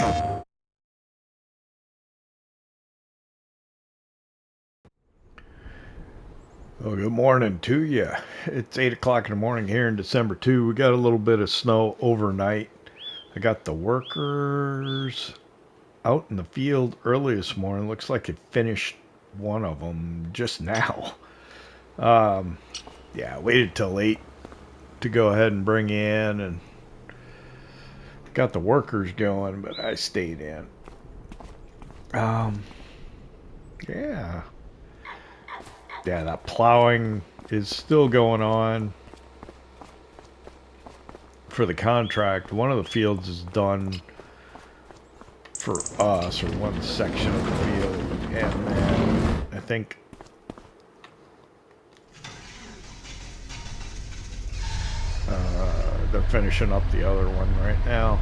Well, good morning to you. It's 8 o'clock in the morning here in December 2. We got a little bit of snow overnight. I got the workers out in the field early this morning. Looks like it finished one of them just now. Yeah, I waited till 8 to go ahead and bring in and got the workers going, but I stayed in. Yeah. Yeah, that plowing is still going on for the contract. One of the fields is done for us, or one section of the field, and then I think they're finishing up the other one right now.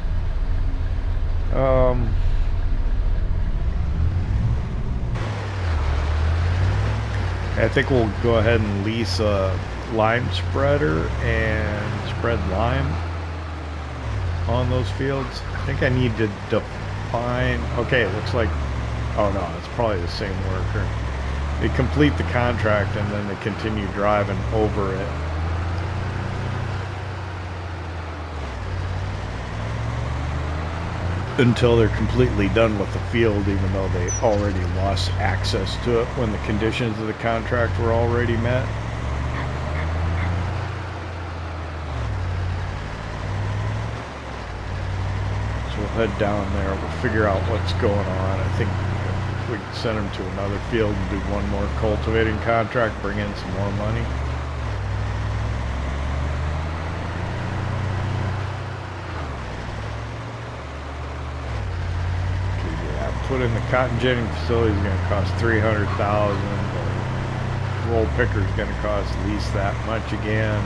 I think we'll go ahead and lease a lime spreader and spread lime on those fields. I think I need to define... Okay, it looks like... Oh no, it's probably the same worker. They complete the contract and then they continue driving over it. Until they're completely done with the field, even though they already lost access to it when the conditions of the contract were already met. So we'll head down there, we'll figure out what's going on. I think we can send them to another field and do one more cultivating contract, bring in some more money. Put in the cotton ginning facility is going to cost $300,000. The roll picker is going to cost at least that much again.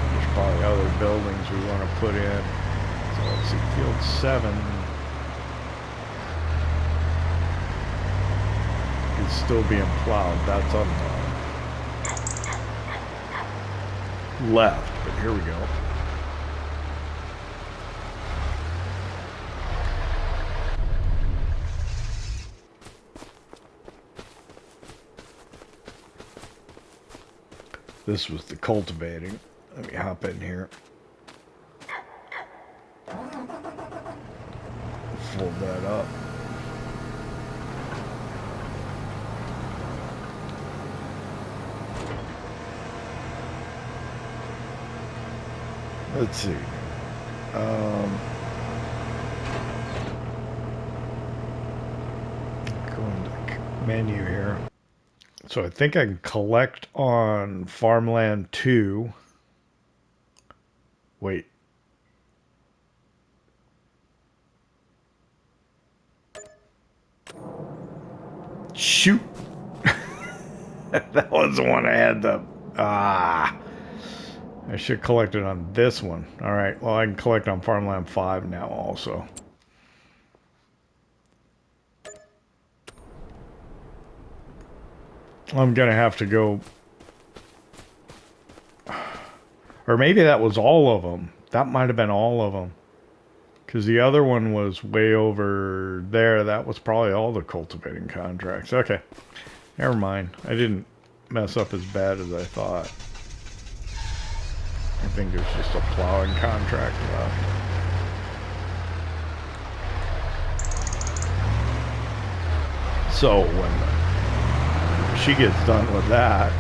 There's probably other buildings we want to put in. So let's see, field 7 is still being plowed. That's on the left, but here we go. This was the cultivating. Let me hop in here. Fold that up. Let's see. Go into the menu here. So I think I can collect on farmland 2. Wait. Shoot! That was the one I had to... I should collect it on this one. Alright, well I can collect on farmland 5 now also. I'm gonna have to go, or maybe that was all of them. That might have been all of them, because the other one was way over there. That was probably all the cultivating contracts. Okay, never mind. I didn't mess up as bad as I thought. I think there's just a plowing contract left. So when she gets done with that,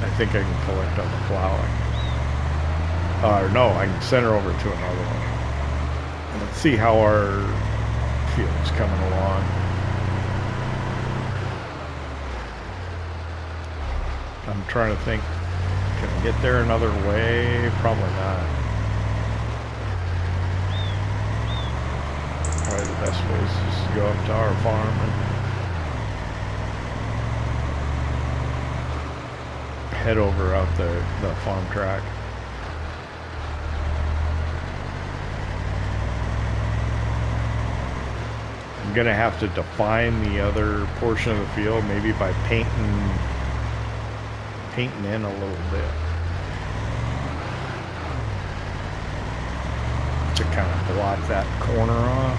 I think I can collect on the plowing. Or no, I can send her over to another one. And let's see how our field's coming along. I'm trying to think, can I get there another way? Probably not. Probably the best way is just to go up to our farm and head over out the farm track. I'm gonna have to define the other portion of the field, maybe by painting in a little bit to kind of block that corner off.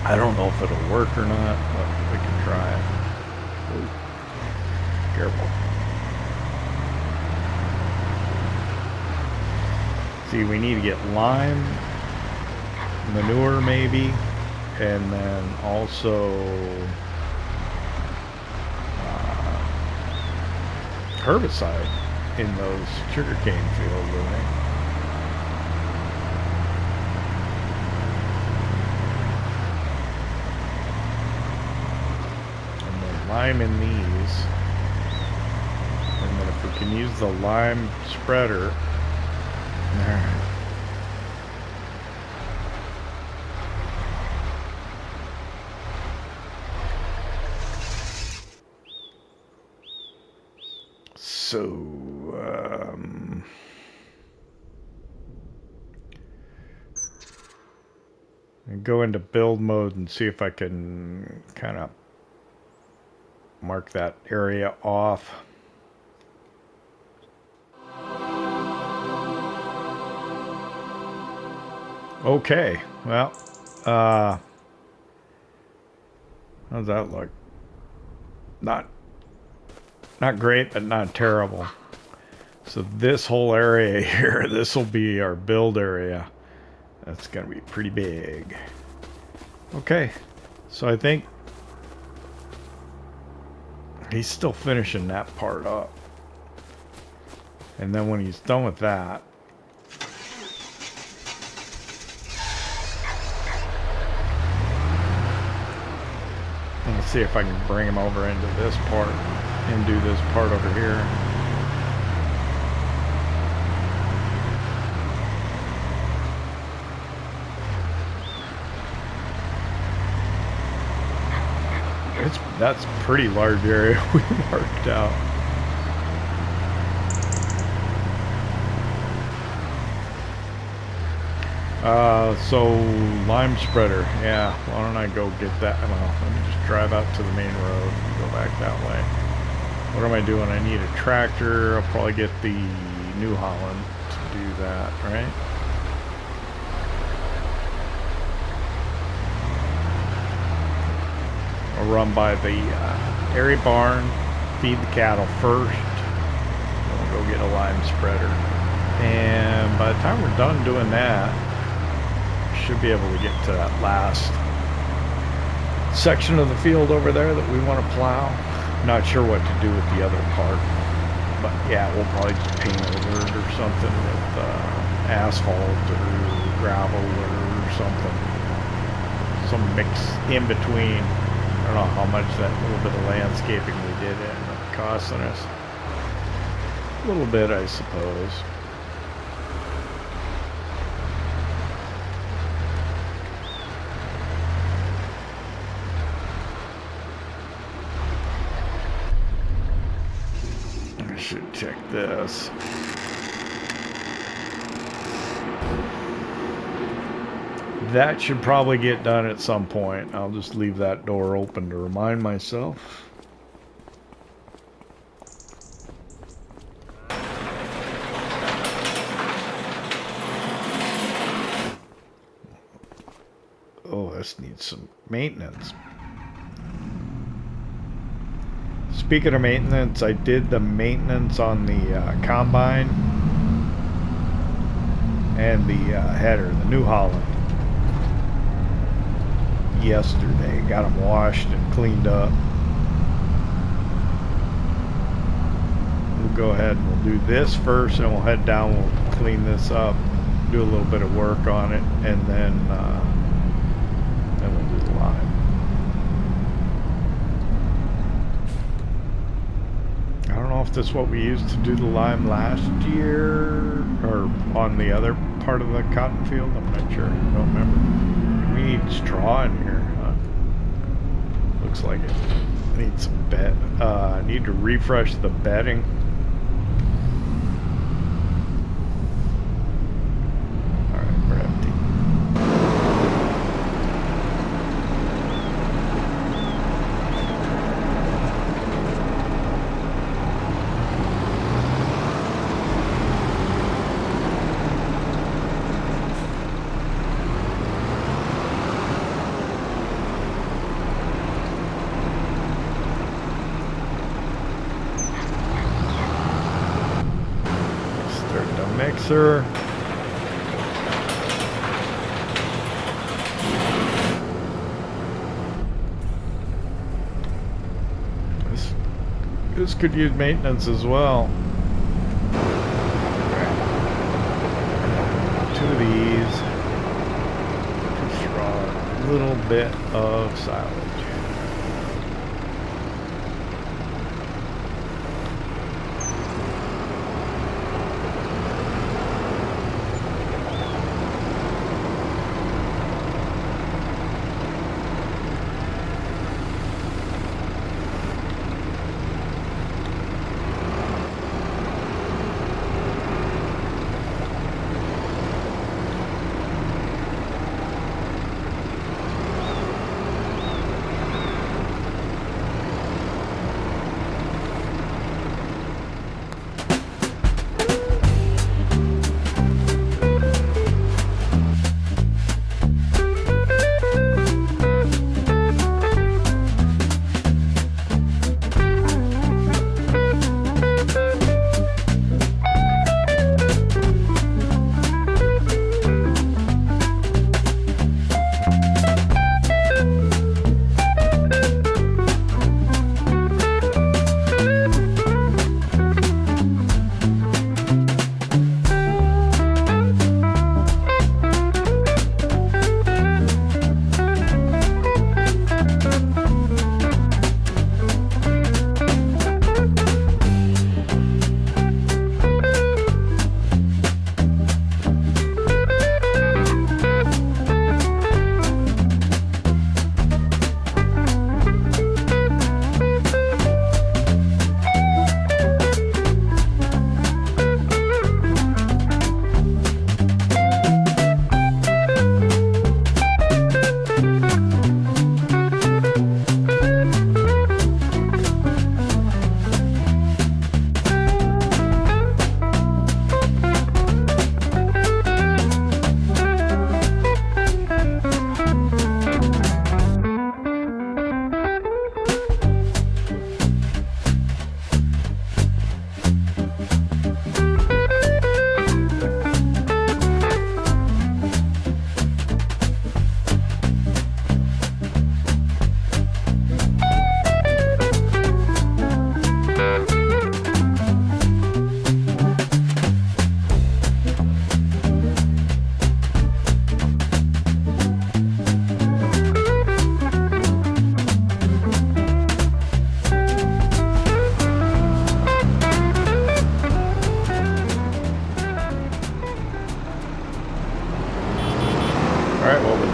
I don't know if it'll work or not, but we can try it. Ooh. Careful. See, we need to get lime, manure maybe, and then also herbicide in those sugarcane fields, I think. And then lime in these. And then if we can use the lime spreader. Alright. So, go into build mode and see if I can kind of mark that area off. Okay, well, how's that look? Not great, but not terrible. So this whole area here, this will be our build area. That's gonna be pretty big. Okay, so I think he's still finishing that part up. And then when he's done with that, let's see if I can bring him over into this part and do this part over here. That's a pretty large area we marked out. So lime spreader, yeah, why don't I go get that? Well, let me just drive out to the main road and go back that way. What am I doing? I need a tractor. I'll probably get the New Holland to do that, right? I'll run by the dairy barn, feed the cattle first, then we'll go get a lime spreader. And by the time we're done doing that, should be able to get to that last section of the field over there that we want to plow. Not sure what to do with the other part, but yeah, we'll probably just paint over it or something with asphalt or gravel or something, some mix in between. I don't know how much that little bit of landscaping we did ended up costing us. A little bit, I suppose. Should check this. That should probably get done at some point. I'll just leave that door open to remind myself. Oh, this needs some maintenance. Speaking of maintenance, I did the maintenance on the combine and the header, the New Holland, yesterday. Got them washed and cleaned up. We'll go ahead and we'll do this first, and we'll head down, we'll clean this up, do a little bit of work on it, and then we'll do the lime. I don't know if this is what we used to do the lime last year or on the other part of the cotton field. I'm not sure. I don't remember. We need straw in here. Looks like it. I need some bed. I need to refresh the bedding. All right, we're empty. sir. This could use maintenance as well. Two of these. Two straw. A little bit of silage.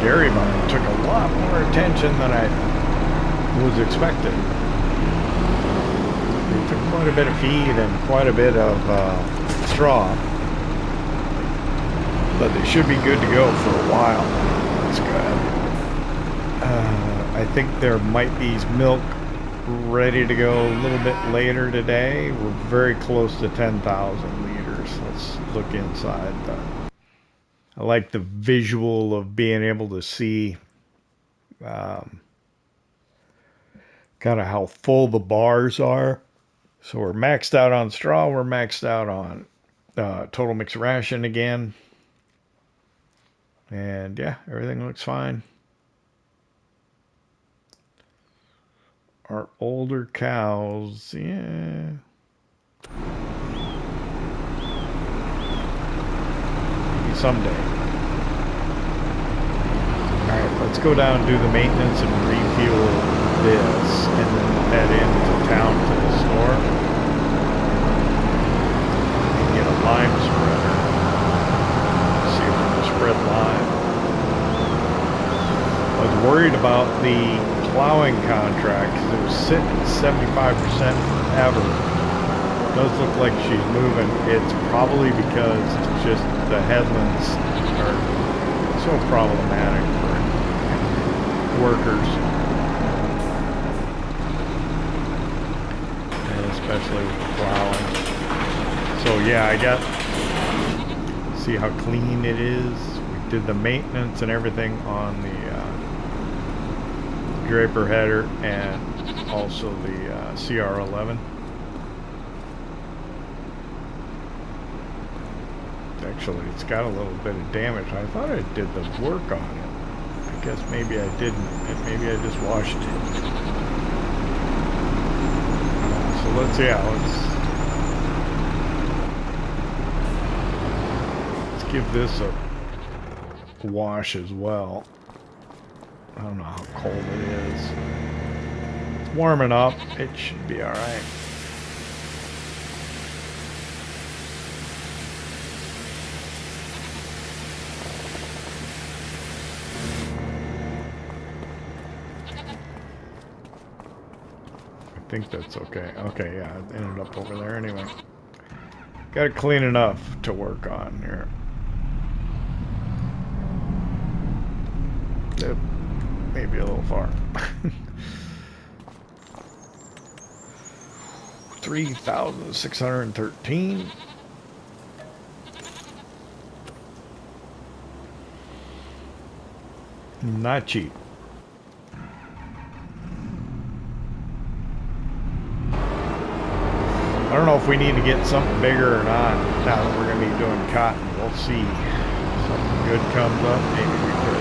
dairy barn took a lot more attention than I was expecting. They took quite a bit of feed and quite a bit of straw, but they should be good to go for a while. That's good. I think there might be milk ready to go a little bit later today. We're very close to 10,000 liters. Let's look inside. I like the visual of being able to see kind of how full the bars are. So we're maxed out on straw. We're maxed out on total mixed ration again. And yeah, everything looks fine. Our older cows, yeah. Maybe someday. Alright, let's go down and do the maintenance and refuel this, and then we'll head into town to the store and get a lime spreader. See if we can spread lime. I was worried about the plowing contract because it was sitting at 75% forever. It does look like she's moving. It's probably because it's just the headlands are so problematic for workers, and especially with plowing. So yeah, I got, see how clean it is. We did the maintenance and everything on the Draper header and also the CR11. Did I actually. It's got a little bit of damage. I thought I did the work on it. I guess maybe I didn't. Maybe I just washed it. So let's give this a wash as well. I don't know how cold it is. It's warming up. It should be alright. I think that's okay. Okay, yeah, it ended up over there anyway. Got it clean enough to work on here. Yep. Maybe a little far. 3,613. Not cheap. I don't know if we need to get something bigger or not now that we're going to be doing cotton. We'll see. If something good comes up, maybe we could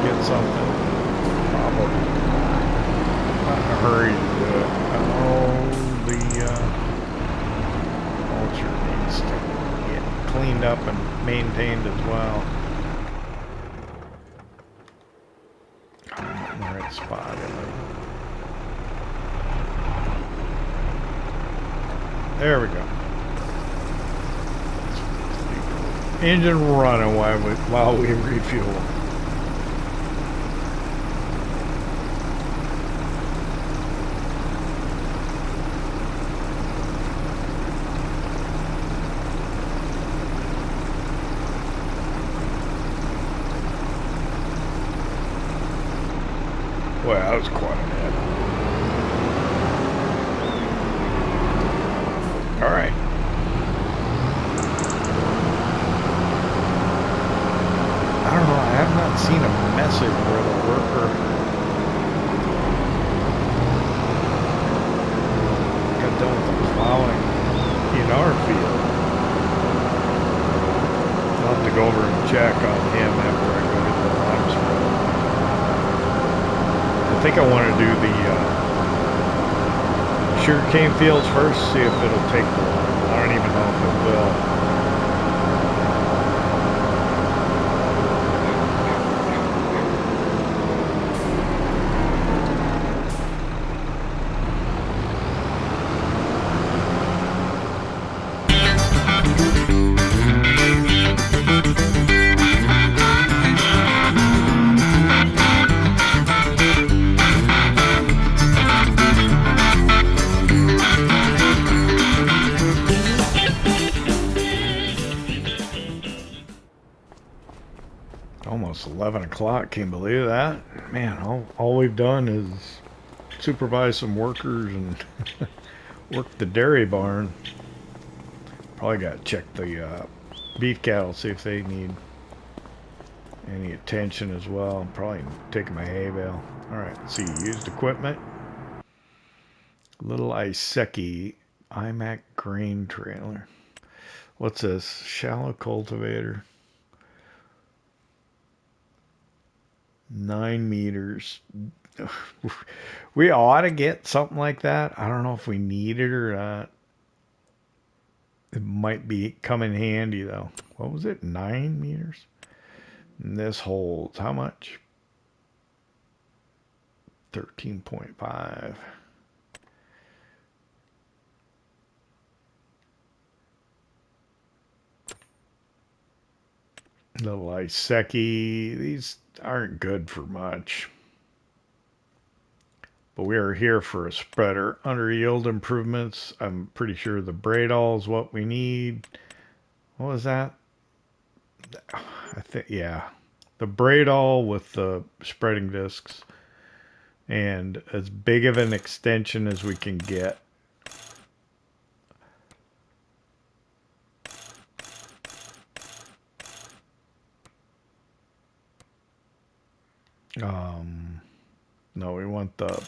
get something. Probably not in a hurry to do it. I know the culture needs to get cleaned up and maintained as well. I'm not in the right spot, am I? There we go. Engine running while we refuel. Boy, that was quite a hit. All right. I don't know. I have not seen a message where the worker got done with the plowing in our field. I'll have to go over and check on him after I go get the lime spread. I think I want to do the sugarcane fields first, see if it'll take the lime. I don't even know if it will. Almost 11 o'clock, can't believe that. Man, all we've done is supervise some workers and work the dairy barn. Probably got to check the beef cattle, see if they need any attention as well. Probably taking my hay bale. Alright, let's see, used equipment. Little LazyK iMac grain trailer. What's this? Shallow cultivator. 9 meters. We ought to get something like that. I don't know if we need it or not. It might come in handy though. What was it? 9 meters? And this holds how much? 13.5. Little LazyK. These aren't good for much. But we are here for a spreader. Under yield improvements, I'm pretty sure the Bradall is what we need. What was that? I think, yeah. The Bradall with the spreading discs. And as big of an extension as we can get. No, we want the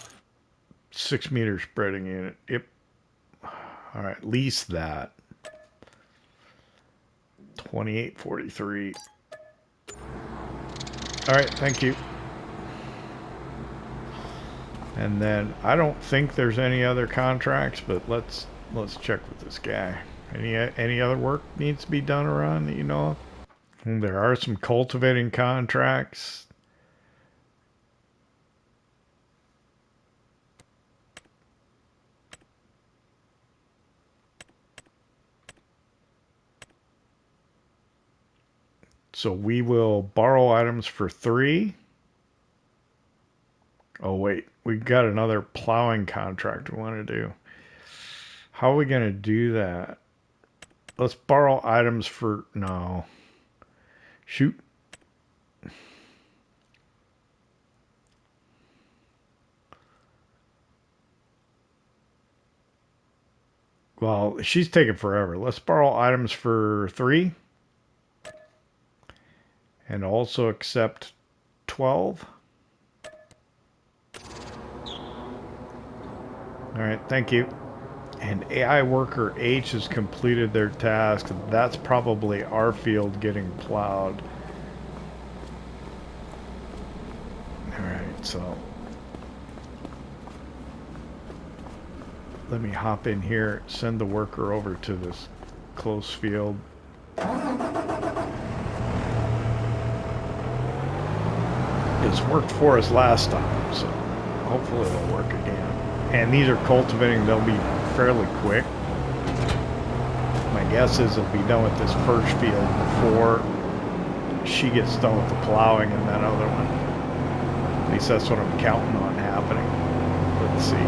6 meter spreading unit. Yep. All right, lease that. 2843. All right, thank you. And then I don't think there's any other contracts, but let's check with this guy. Any other work needs to be done around that you know of? And there are some cultivating contracts. So we will borrow items for 3. Oh wait, we got another plowing contract we want to do. How are we going to do that? Let's borrow items for... No. Shoot. Well, she's taking forever. Let's borrow items for 3. And also accept 12. Alright, thank you. And AI worker H has completed their task. That's probably our field getting plowed. Alright, so let me hop in here, send the worker over to this close field. It's worked for us last time, so hopefully it'll work again. And these are cultivating, they'll be fairly quick. My guess is it'll be done with this first field before she gets done with the plowing in that other one. At least that's what I'm counting on happening. Let's see.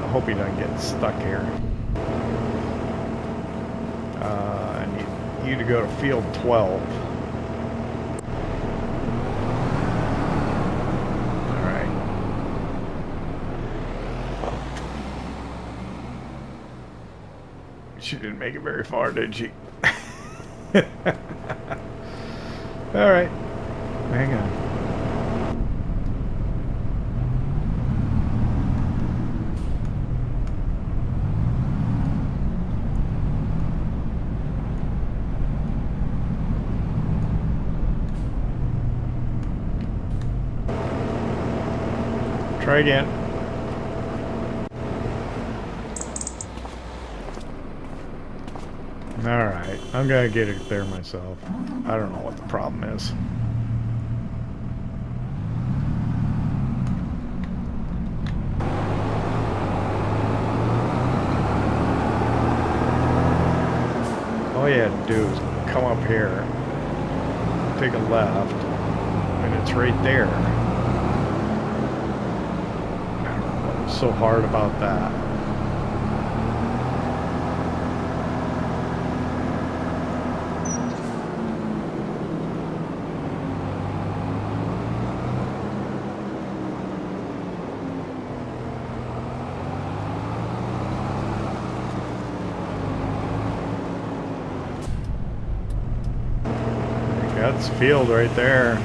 I hope he doesn't get stuck here. I need you to go to field 12. She didn't make it very far, did she? All right, hang on. Try again. Alright, I'm gonna get it there myself. I don't know what the problem is. All you had to do is come up here, take a left, and it's right there. I don't know what's so hard about that. That's field right there.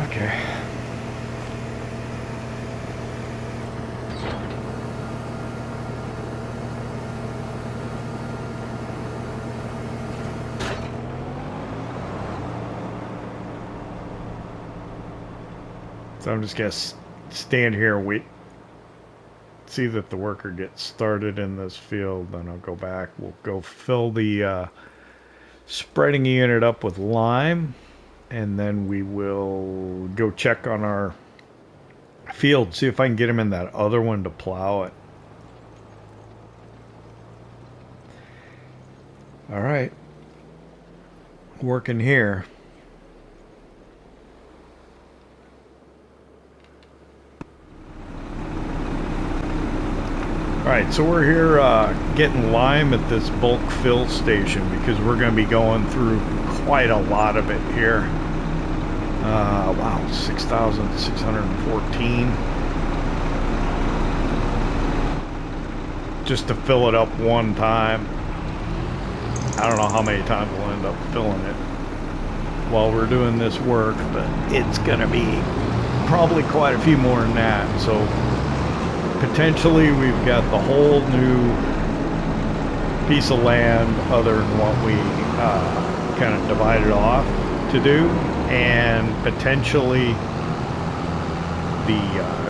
Okay. So I'm just gonna stand here and wait. See that the worker gets started in this field, then I'll go back. We'll go fill the spreading unit up with lime, and then we will go check on our field, see if I can get him in that other one to plow it. All right, working here. Alright, so we're here getting lime at this bulk fill station because we're going to be going through quite a lot of it here. Wow, 6,614. Just to fill it up one time. I don't know how many times we'll end up filling it while we're doing this work, but it's going to be probably quite a few more than that, so potentially we've got the whole new piece of land other than what we kind of divided off to do, and potentially the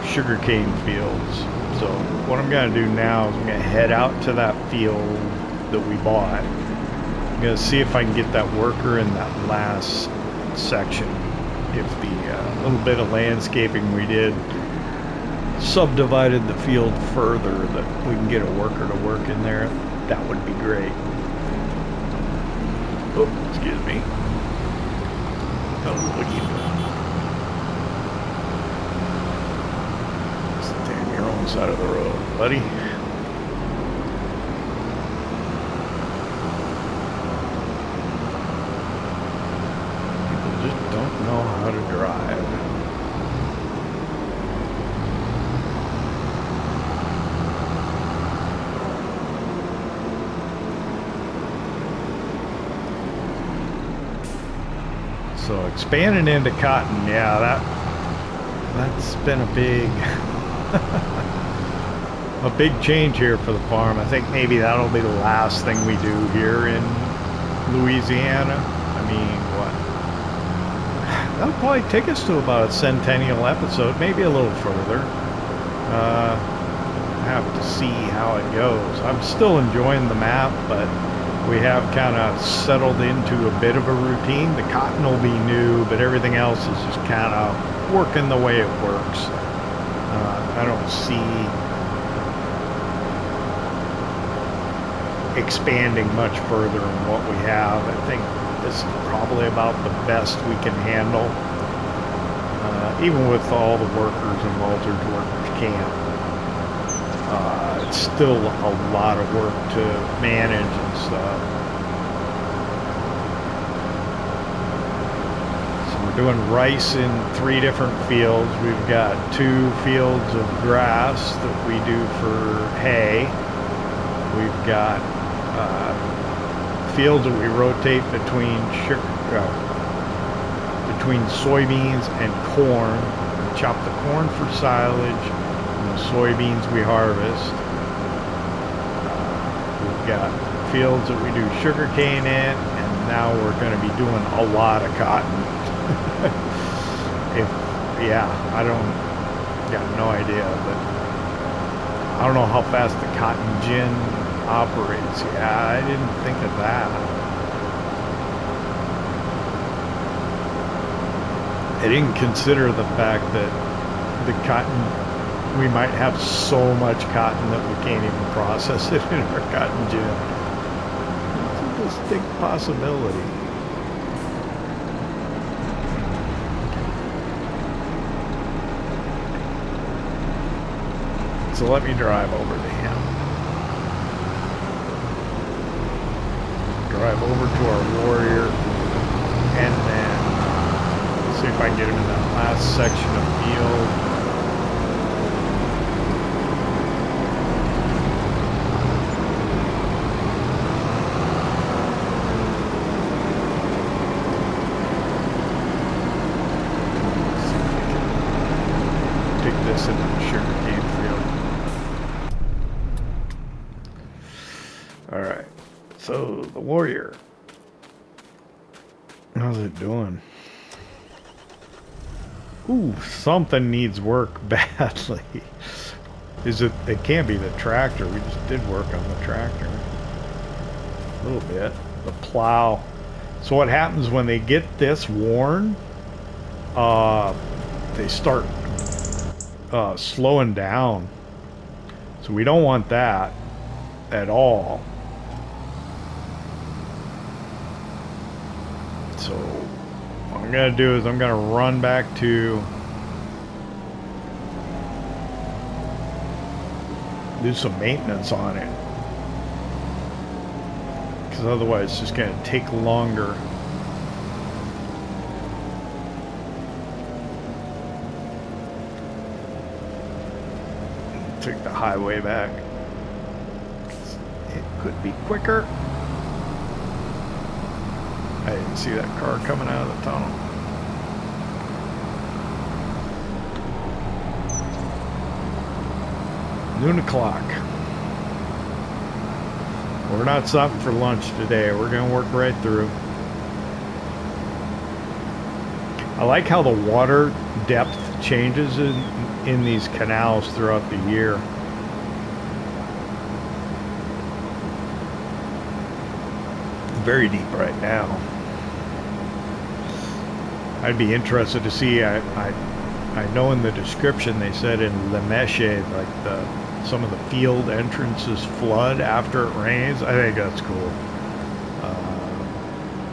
sugarcane fields. So what I'm going to do now is I'm going to head out to that field that we bought. I'm going to see if I can get that worker in that last section. If the little bit of landscaping we did subdivided the field further, that we can get a worker to work in there, that would be great. Oh, excuse me. Oh, what are you doing? Stay on your own side of the road, buddy. People just don't know how to drive. So expanding into cotton, yeah, that's been a big a big change here for the farm. I think maybe that'll be the last thing we do here in Louisiana. I mean, what? That'll probably take us to about a centennial episode, maybe a little further. Have to see how it goes. I'm still enjoying the map, but we have kind of settled into a bit of a routine. The cotton will be new, but everything else is just kind of working the way it works. I don't see expanding much further than what we have. I think this is probably about the best we can handle, even with all the workers and Walter's workers camp. It's still a lot of work to manage and stuff. So we're doing rice in 3 different fields. We've got 2 fields of grass that we do for hay. We've got fields that we rotate between soybeans and corn. We chop the corn for silage, and the soybeans we harvest. We've got fields that we do sugarcane in, and now we're going to be doing a lot of cotton. I got no idea, but I don't know how fast the cotton gin operates. Yeah, I didn't think of that. I didn't consider the fact that the cotton, we might have so much cotton that we can't even process it in our cotton gin. It's a distinct possibility. So let me drive over to him. Drive over to our warrior, and then see if I can get him in that last section of field. In the sugarcane field. Alright, so the warrior. How's it doing? Ooh, something needs work badly. It can't be the tractor. We just did work on the tractor. A little bit. The plow. So what happens when they get this worn, they start slowing down. So we don't want that at all. So what I'm gonna do is I'm gonna run back to do some maintenance on it, because otherwise it's just gonna take longer. Take the highway back. It could be quicker. I didn't see that car coming out of the tunnel. Noon o'clock. We're not stopping for lunch today. We're going to work right through. I like how the water depth changes in these canals throughout the year. Very deep right now. I'd be interested to see. I know in the description they said in Lemeshe, like some of the field entrances flood after it rains. I think that's cool.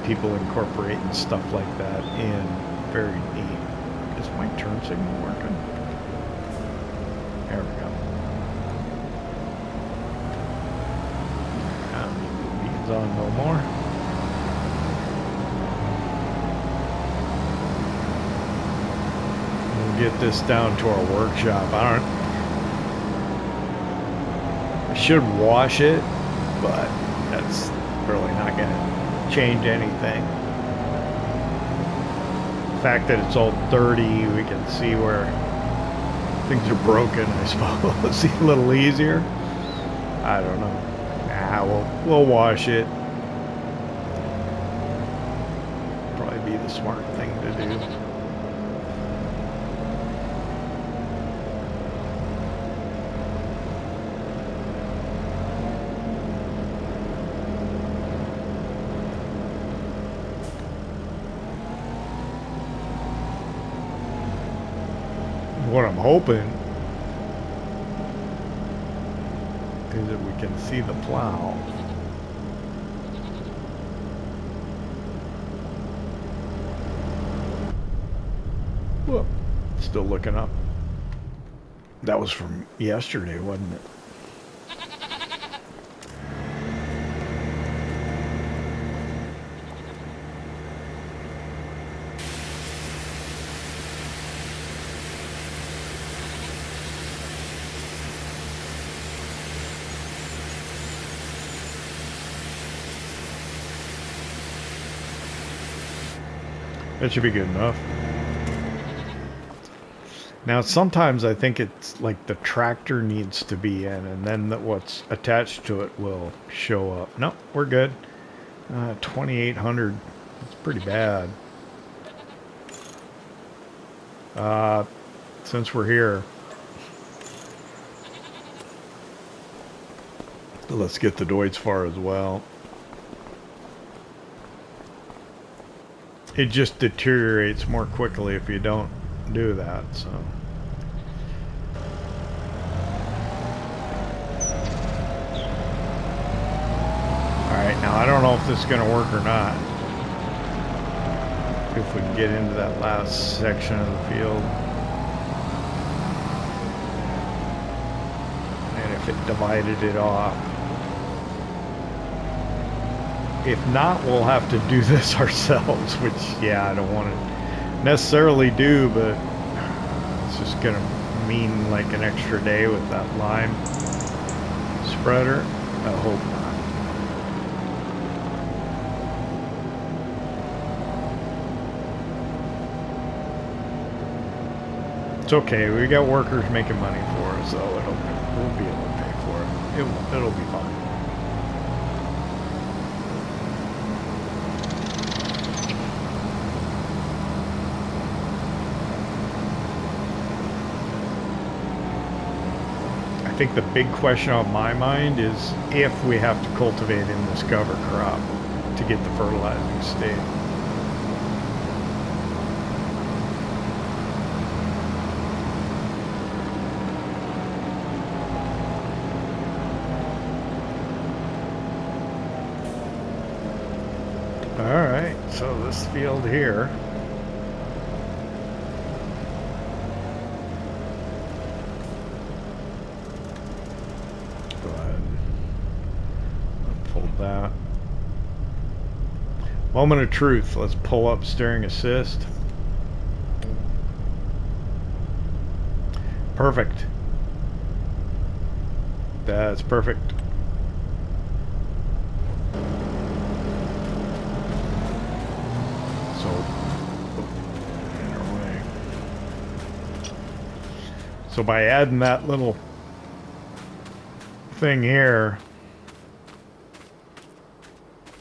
People incorporating stuff like that in. Very neat. Is my turn signal working? There we go. Beacons on no more. We'll get this down to our workshop. I should wash it, but that's really not going to change anything. The fact that it's all dirty, we can see where things are broken, I suppose. See, a little easier. I don't know. Nah, we'll wash it. Probably be the smart thing to do. What I'm hoping is that we can see the plow. Whoop, still looking up. That was from yesterday, wasn't it? That should be good enough. Now, sometimes I think it's like the tractor needs to be in, and then what's attached to it will show up. No, we're good. 2,800. That's pretty bad. Since we're here, let's get the Deutz far as well. It just deteriorates more quickly if you don't do that, so. Alright, now I don't know if this is going to work or not. If we can get into that last section of the field. And if it divided it off. If not, we'll have to do this ourselves, which, yeah, I don't want to necessarily do, but it's just going to mean like an extra day with that lime spreader. I hope not. It's okay. We got workers making money for us, so we'll be able to pay for it. It'll be fine. I think the big question on my mind is if we have to cultivate in this cover crop to get the fertilizing state. All right, so this field here. That moment of truth. Let's pull up steering assist. Perfect. That's perfect. So by adding that little thing here,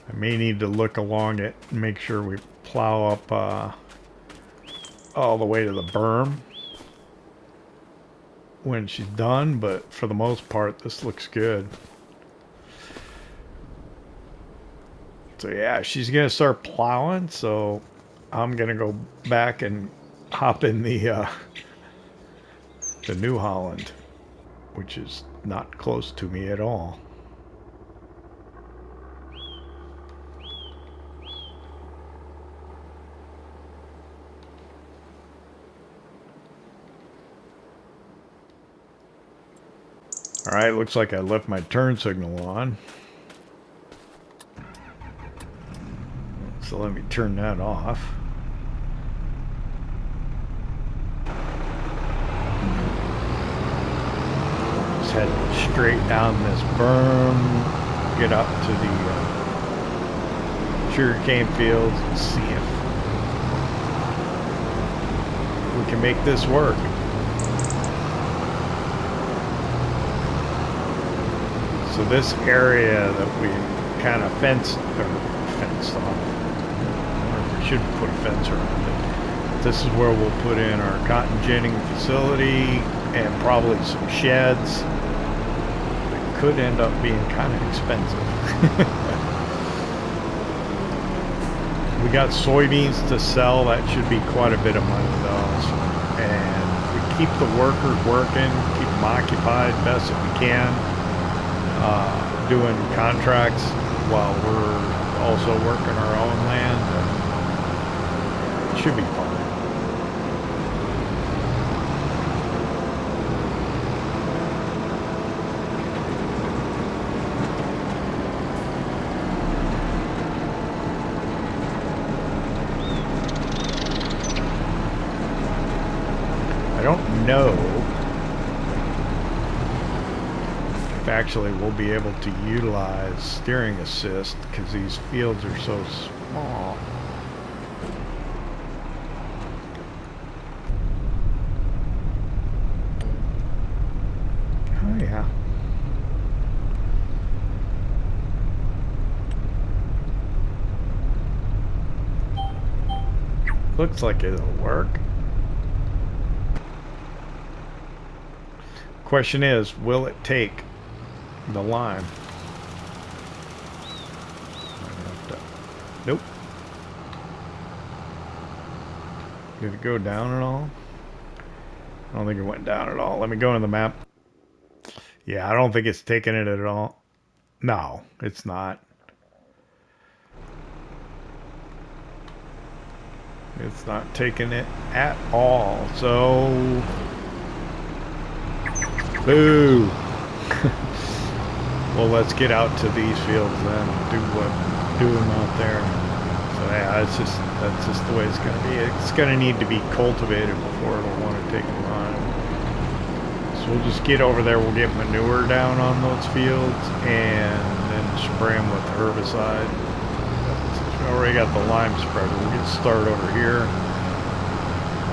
I may need to look along it and make sure we plow up all the way to the berm when she's done, but for the most part this looks good. So yeah, she's gonna start plowing, so I'm gonna go back and hop in the New Holland, which is not close to me at all. Alright, looks like I left my turn signal on. So let me turn that off. Just head straight down this berm, get up to the sugarcane fields and see if we can make this work. So this area that we kind of fenced off, we should put a fence around it. This is where we'll put in our cotton ginning facility and probably some sheds. It could end up being kind of expensive. We got soybeans to sell. That should be quite a bit of money though. So, and we keep the workers working, keep them occupied best that we can. Doing contracts while we're also working our own land. It should be fun. I don't know. Actually, we'll be able to utilize steering assist because these fields are so small. Oh yeah. Looks like it'll work. Question is, will it take the lime? Nope. Did it go down at all? I don't think it went down at all. Let me go into the map. Yeah, I don't think it's taking it at all. No, it's not. It's not taking it at all. So, boo. Well, let's get out to these fields then and do them out there. So yeah, that's just the way it's going to be. It's going to need to be cultivated before it'll want to take a line. So we'll just get over there. We'll get manure down on those fields and then spray them with herbicide. Since we already got the lime spreader, we'll get started over here.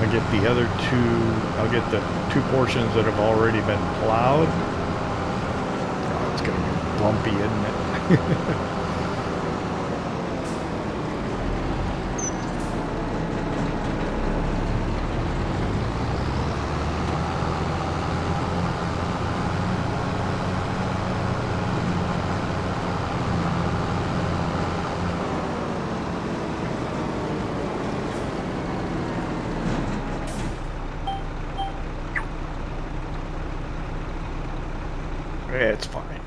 I'll get the other two. I'll get the two portions that have already been plowed. It's going to be bumpy, isn't it? It's fine.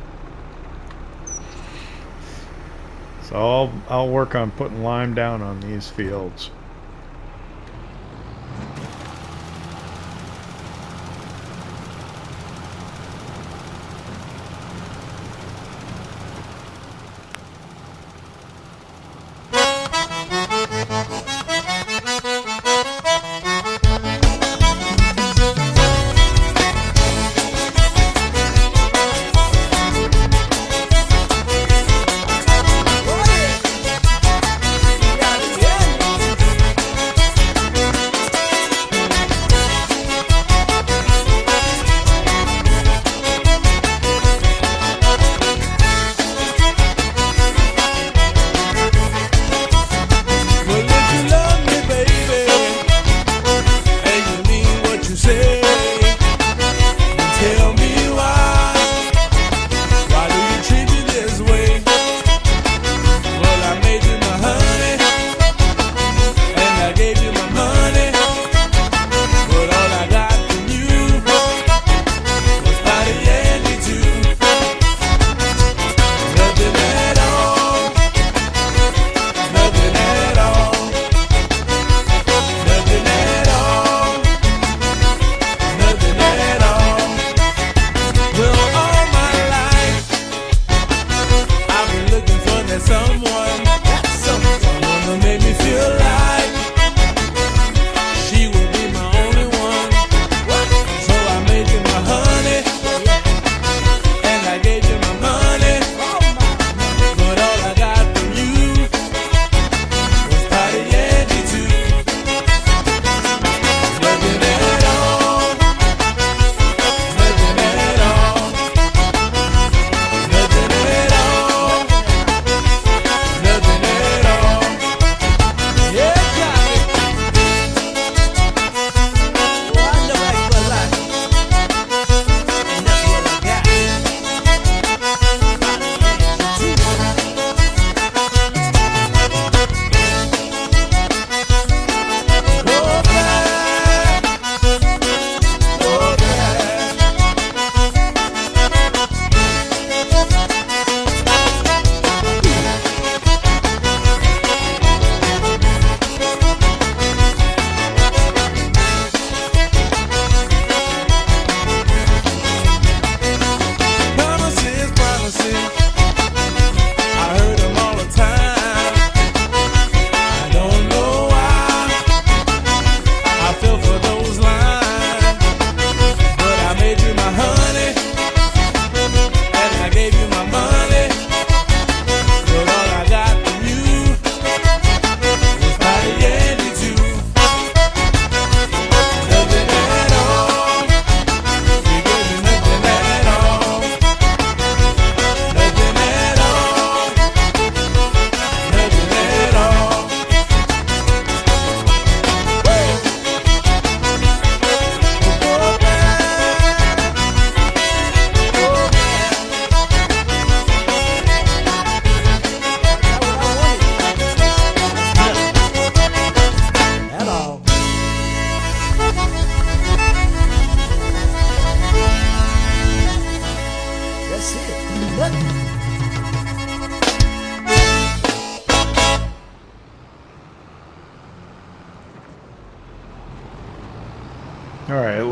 So I'll work on putting lime down on these fields.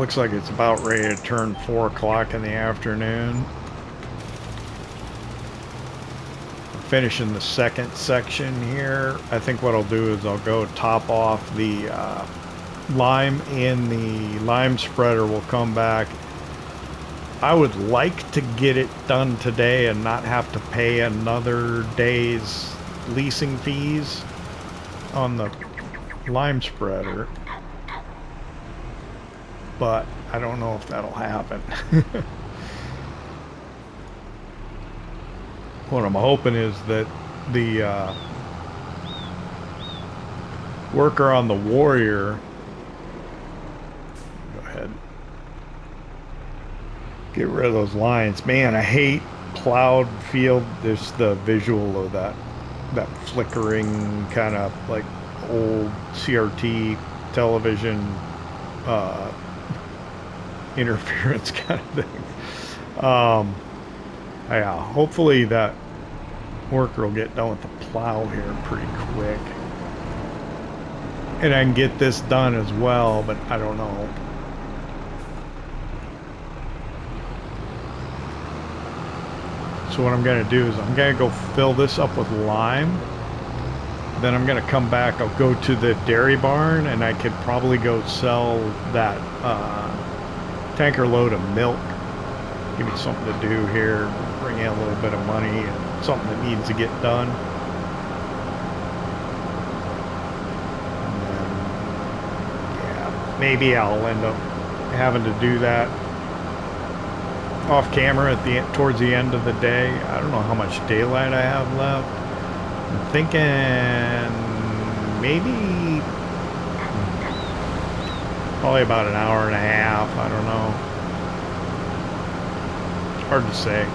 looks like it's about ready to turn 4 o'clock in the afternoon. Finishing the second section here. I think what I'll do is I'll go top off the lime, and the lime spreader will come back. I would like to get it done today and not have to pay another day's leasing fees on the lime spreader, but I don't know if that'll happen. What I'm hoping is that the worker on the Warrior, go ahead, get rid of those lines. Man, I hate plowed field. There's the visual of that flickering kind of like old CRT television interference kind of thing. Yeah, hopefully that worker will get done with the plow here pretty quick, and I can get this done as well, but I don't know. So what I'm going to do is I'm going to go fill this up with lime. Then I'm going to come back. I'll go to the dairy barn, and I could probably go sell that tanker load of milk. Give me something to do here, bring in a little bit of money, and something that needs to get done. And then, yeah, maybe I'll end up having to do that off camera at towards the end of the day. I don't know how much daylight I have left. I'm thinking maybe probably about an hour and a half. I don't know. Hard to say.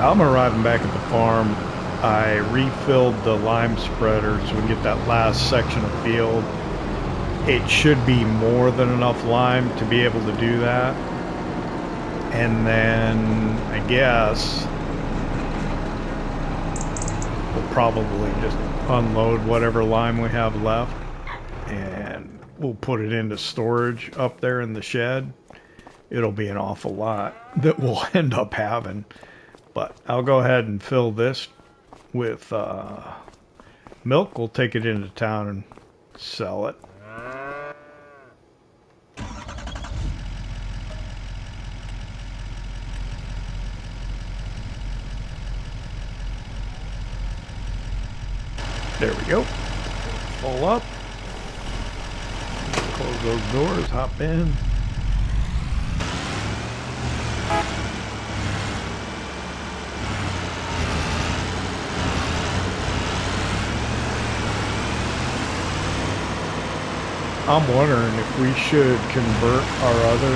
I'm arriving back at the farm. I refilled the lime spreader so we can get that last section of field. It should be more than enough lime to be able to do that. And then I guess we'll probably just unload whatever lime we have left, and we'll put it into storage up there in the shed. It'll be an awful lot that we'll end up having. But I'll go ahead and fill this with milk. We'll take it into town and sell it. There we go. Pull up. Close those doors, hop in. I'm wondering if we should convert our other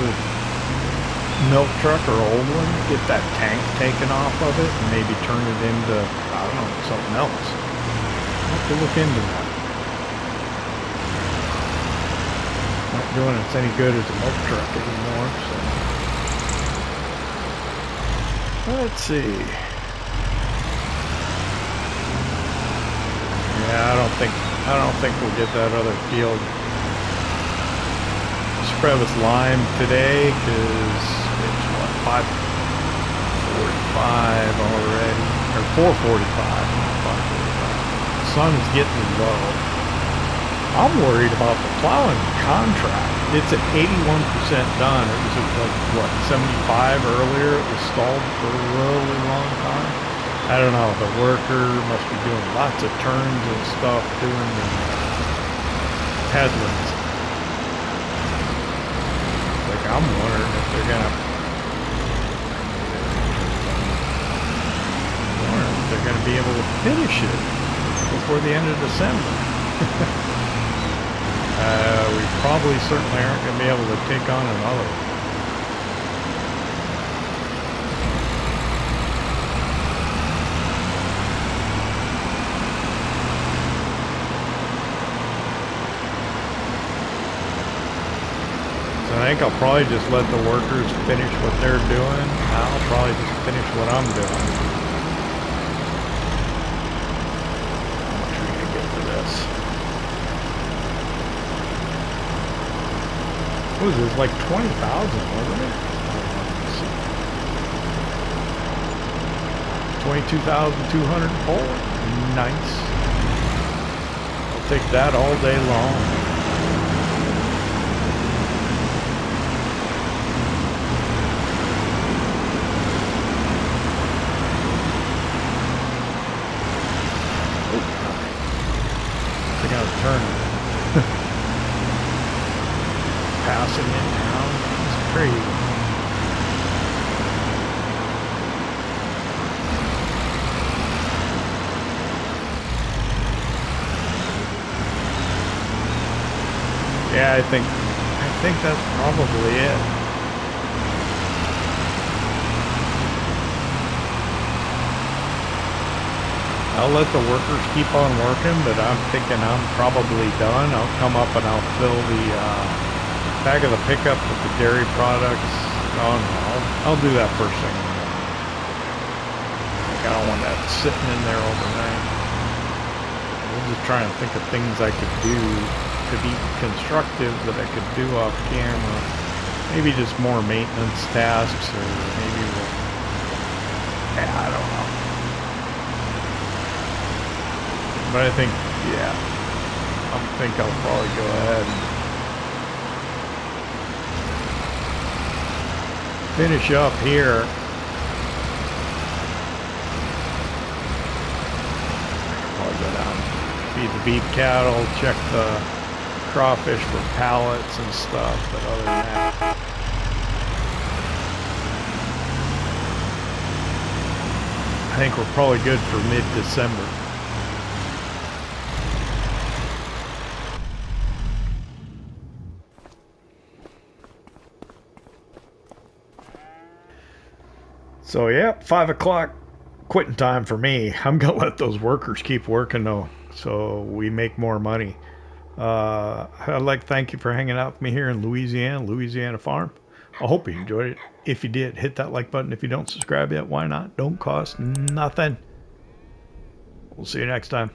milk truck or old one, get that tank taken off of it, and maybe turn it into, I don't know, something else. I'll have to look into that. Not doing us any good as a milk truck anymore, so. Let's see. Yeah, I don't think we'll get that other field spread with lime today, because it's what, 5:45 already, or 4:45, not 5:45. The sun's getting low. I'm worried about the plowing contract. It's at 81% done. It was at like, what, 75 earlier. It was stalled for a really long time. I don't know. The worker must be doing lots of turns and stuff, doing the headlands. Like, I'm wondering if they're gonna be able to finish it before the end of December. We probably certainly aren't going to be able to take on another. So I think I'll probably just let the workers finish what they're doing. I'll probably just finish what I'm doing. How much are we going to get for this? What was this, like 20,000, wasn't it? 22,204. Nice. I'll take that all day long. I think I was turning. Passing it down. It's crazy. Yeah, I think that's probably it. I'll let the workers keep on working, but I'm thinking I'm probably done. I'll come up and I'll fill the back of the pickup with the dairy products. Oh no, I'll do that first thing. I don't want that sitting in there overnight. I'm just trying to think of things I could do to be constructive that I could do off camera. Maybe just more maintenance tasks, or maybe I don't know. But I think, yeah, I think I'll probably go ahead and finish up here. Probably go down, feed the beef cattle, check the crawfish for pallets and stuff, but other than that, I think we're probably good for mid-December. So yeah, 5 o'clock quitting time for me. I'm gonna let those workers keep working though, so we make more money. I'd like to thank you for hanging out with me here in Louisiana Farm. I hope you enjoyed it. If you did, hit that like button. If you don't subscribe yet, why not? Don't cost nothing. We'll see you next time.